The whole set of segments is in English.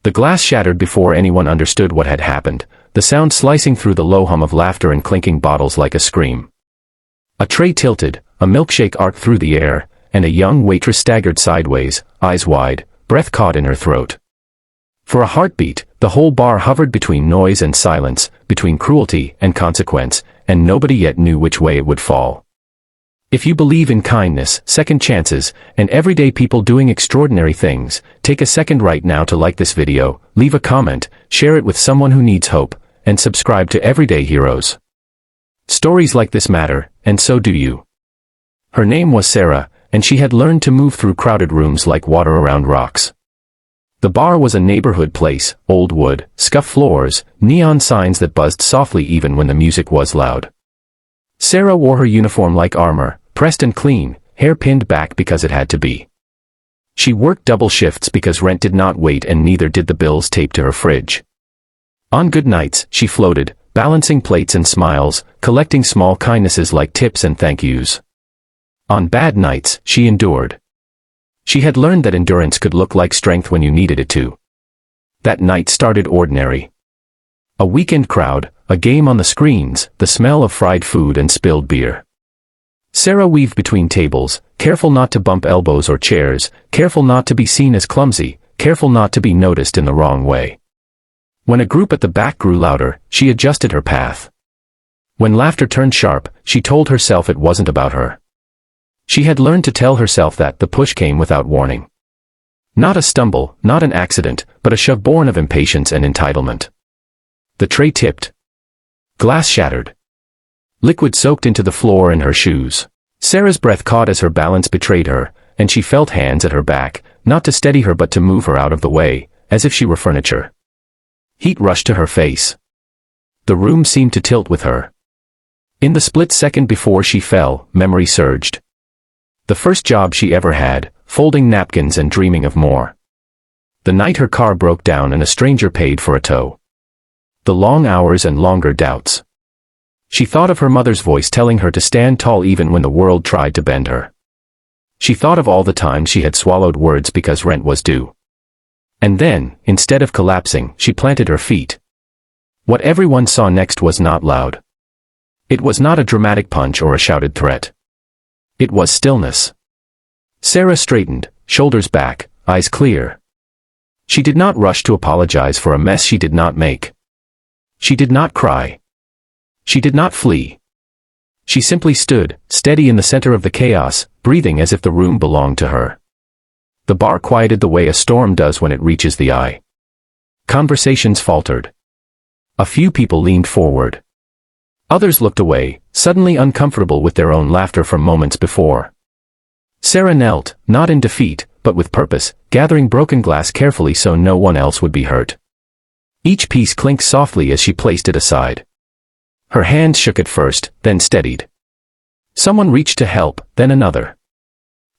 The glass shattered before anyone understood what had happened, the sound slicing through the low hum of laughter and clinking bottles like a scream. A tray tilted, a milkshake arced through the air, and a young waitress staggered sideways, eyes wide, breath caught in her throat. For a heartbeat, the whole bar hovered between noise and silence, between cruelty and consequence, and nobody yet knew which way it would fall. If you believe in kindness, second chances, and everyday people doing extraordinary things, take a second right now to like this video, leave a comment, share it with someone who needs hope, and subscribe to Everyday Heroes. Stories like this matter, and so do you. Her name was Sarah, and she had learned to move through crowded rooms like water around rocks. The bar was a neighborhood place, old wood, scuffed floors, neon signs that buzzed softly even when the music was loud. Sarah wore her uniform like armor, pressed and clean, hair pinned back because it had to be. She worked double shifts because rent did not wait and neither did the bills taped to her fridge. On good nights, she floated, balancing plates and smiles, collecting small kindnesses like tips and thank yous. On bad nights, she endured. She had learned that endurance could look like strength when you needed it to. That night started ordinary. A weekend crowd, a game on the screens, the smell of fried food and spilled beer. Sarah weaved between tables, careful not to bump elbows or chairs, careful not to be seen as clumsy, careful not to be noticed in the wrong way. When a group at the back grew louder, she adjusted her path. When laughter turned sharp, she told herself it wasn't about her. She had learned to tell herself that the push came without warning. Not a stumble, not an accident, but a shove born of impatience and entitlement. The tray tipped. Glass shattered. Liquid soaked into the floor and her shoes. Sarah's breath caught as her balance betrayed her, and she felt hands at her back, not to steady her but to move her out of the way, as if she were furniture. Heat rushed to her face. The room seemed to tilt with her. In the split second before she fell, memory surged. The first job she ever had, folding napkins and dreaming of more. The night her car broke down and a stranger paid for a tow. The long hours and longer doubts. She thought of her mother's voice telling her to stand tall even when the world tried to bend her. She thought of all the times she had swallowed words because rent was due. And then, instead of collapsing, she planted her feet. What everyone saw next was not loud. It was not a dramatic punch or a shouted threat. It was stillness. Sarah straightened, shoulders back, eyes clear. She did not rush to apologize for a mess she did not make. She did not cry. She did not flee. She simply stood, steady in the center of the chaos, breathing as if the room belonged to her. The bar quieted the way a storm does when it reaches the eye. Conversations faltered. A few people leaned forward. Others looked away, suddenly uncomfortable with their own laughter from moments before. Sarah knelt, not in defeat, but with purpose, gathering broken glass carefully so no one else would be hurt. Each piece clinked softly as she placed it aside. Her hands shook at first, then steadied. Someone reached to help, then another.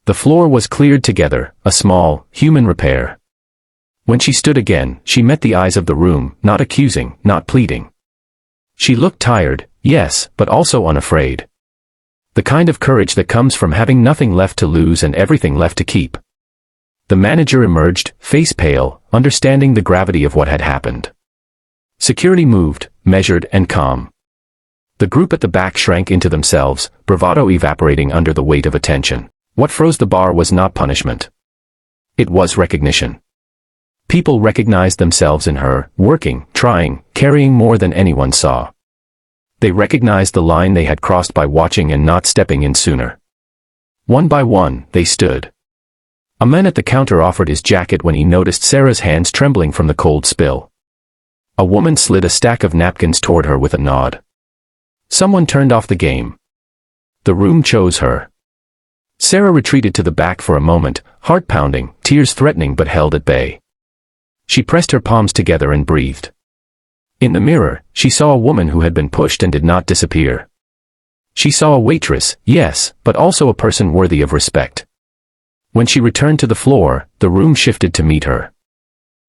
The floor was cleared together, a small, human repair. When she stood again, she met the eyes of the room, not accusing, not pleading. She looked tired, yes, but also unafraid. The kind of courage that comes from having nothing left to lose and everything left to keep. The manager emerged, face pale, understanding the gravity of what had happened. Security moved, measured and calm. The group at the back shrank into themselves, bravado evaporating under the weight of attention. What froze the bar was not punishment. It was recognition. People recognized themselves in her, working, trying, carrying more than anyone saw. They recognized the line they had crossed by watching and not stepping in sooner. One by one, they stood. A man at the counter offered his jacket when he noticed Sarah's hands trembling from the cold spill. A woman slid a stack of napkins toward her with a nod. Someone turned off the game. The room chose her. Sarah retreated to the back for a moment, heart pounding, tears threatening but held at bay. She pressed her palms together and breathed. In the mirror, she saw a woman who had been pushed and did not disappear. She saw a waitress, yes, but also a person worthy of respect. When she returned to the floor, the room shifted to meet her.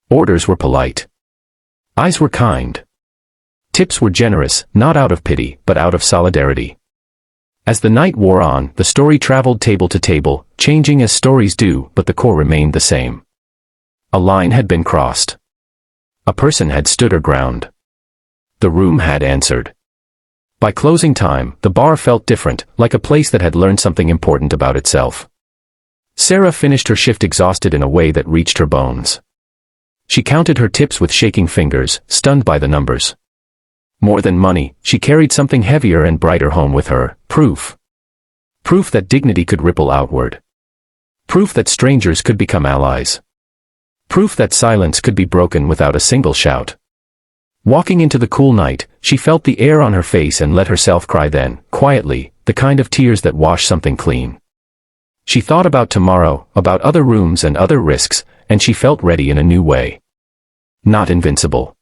Orders were polite. Eyes were kind. Tips were generous, not out of pity, but out of solidarity. As the night wore on, the story traveled table to table, changing as stories do, but the core remained the same. A line had been crossed. A person had stood her ground. The room had answered. By closing time, the bar felt different, like a place that had learned something important about itself. Sarah finished her shift exhausted in a way that reached her bones. She counted her tips with shaking fingers, stunned by the numbers. More than money, she carried something heavier and brighter home with her: proof. Proof that dignity could ripple outward. Proof that strangers could become allies. Proof that silence could be broken without a single shout. Walking into the cool night, she felt the air on her face and let herself cry then, quietly, the kind of tears that wash something clean. She thought about tomorrow, about other rooms and other risks, and she felt ready in a new way. Not invincible.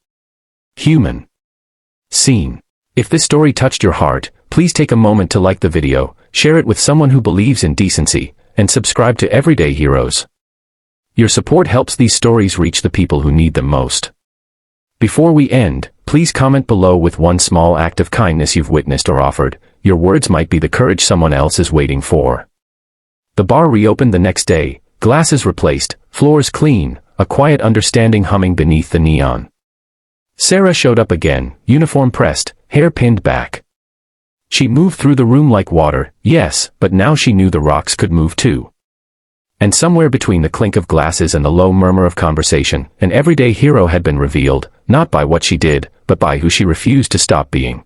Human. Seen. If this story touched your heart, please take a moment to like the video, share it with someone who believes in decency, and subscribe to Everyday Heroes. Your support helps these stories reach the people who need them most. Before we end, please comment below with one small act of kindness you've witnessed or offered. Your words might be the courage someone else is waiting for. The bar reopened the next day, glasses replaced, floors clean, a quiet understanding humming beneath the neon. Sarah showed up again, uniform pressed, hair pinned back. She moved through the room like water, yes, but now she knew the rocks could move too. And somewhere between the clink of glasses and the low murmur of conversation, an everyday hero had been revealed, not by what she did, but by who she refused to stop being.